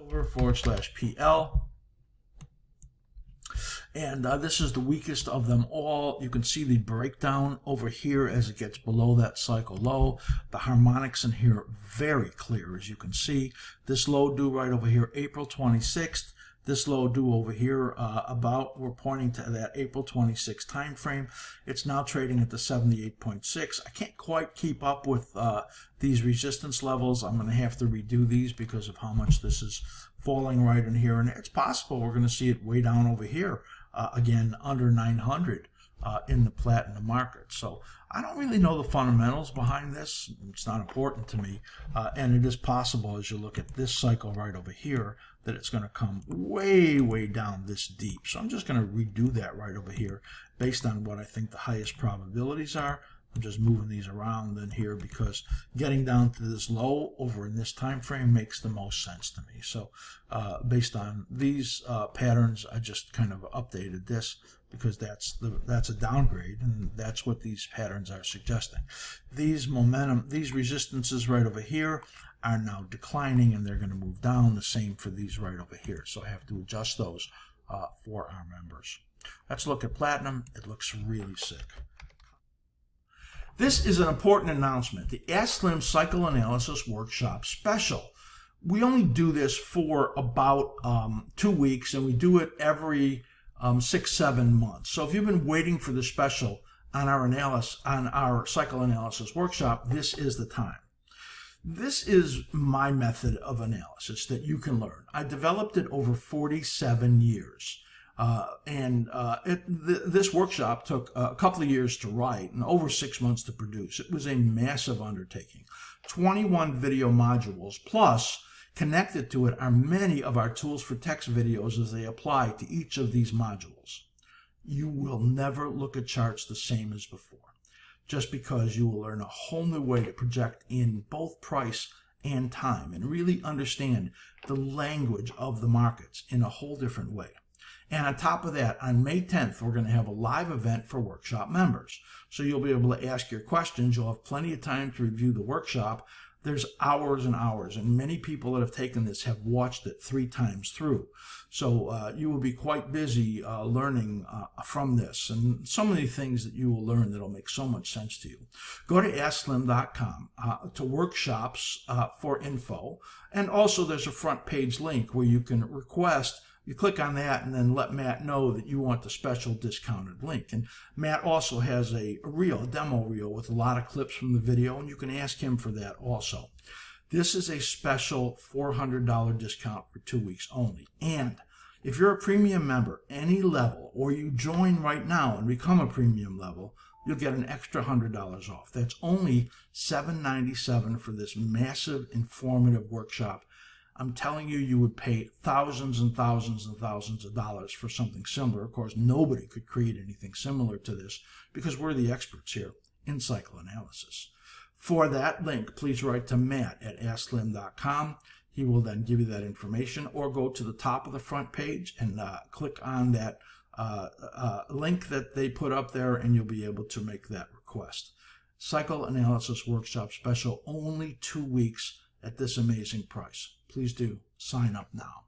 silver/PL. And this is the weakest of them all. You can see the breakdown over here as it gets below that cycle low. The harmonics in here very clear, as you can see. This low due right over here, April 26th. This low due over here, we're pointing to that April 26th time frame. It's now trading at the 78.6. I can't quite keep up with these resistance levels. I'm going to have to redo these because of how much this is falling right in here. And it's possible we're going to see it way down over here, again, under 900 in the platinum market. So I don't really know the fundamentals behind this. It's not important to me. And it is possible, as you look at this cycle right over here, that it's going to come way, way down this deep. So I'm just going to redo that right over here based on what I think the highest probabilities are. I'm just moving these around in here because getting down to this low over in this time frame makes the most sense to me. So based on these patterns, I just kind of updated this because that's a downgrade, and that's what these patterns are suggesting. These resistances right over here are now declining, and they're going to move down. The same for these right over here. So I have to adjust those for our members. Let's look at platinum. It looks really sick. This is an important announcement. The Ask Slim Cycle Analysis Workshop Special. We only do this for about 2 weeks, and we do it every 6-7 months. So if you've been waiting for the special on our cycle analysis workshop, this is the time. This is my method of analysis that you can learn. I developed it over 47 years. This workshop took a couple of years to write and over 6 months to produce. It was a massive undertaking. 21 video modules, plus connected to it are many of our tools for text videos as they apply to each of these modules. You will never look at charts the same as before, just because you will learn a whole new way to project in both price and time and really understand the language of the markets in a whole different way. And on top of that, on May 10th, we're going to have a live event for workshop members. So you'll be able to ask your questions. You'll have plenty of time to review the workshop. There's hours and hours, and many people that have taken this have watched it 3 times through. So you will be quite busy learning from this, and so many things that you will learn that will make so much sense to you. Go to AskSlim.com to workshops for info, and also there's a front page link where you can request. You click on that and then let Matt know that you want the special discounted link. And Matt also has a demo reel with a lot of clips from the video, and you can ask him for that also. This is a special $400 discount for 2 weeks only. And if you're a premium member, any level, or you join right now and become a premium level, you'll get an extra $100 off. That's only $797 for this massive, informative workshop. I'm telling you, you would pay thousands and thousands and thousands of dollars for something similar. Of course, nobody could create anything similar to this because we're the experts here in cycle analysis. For that link, please write to Matt at AskSlim.com. He will then give you that information, or go to the top of the front page and click on that link that they put up there, and you'll be able to make that request. Cycle Analysis Workshop Special, only 2 weeks at this amazing price. Please do sign up now.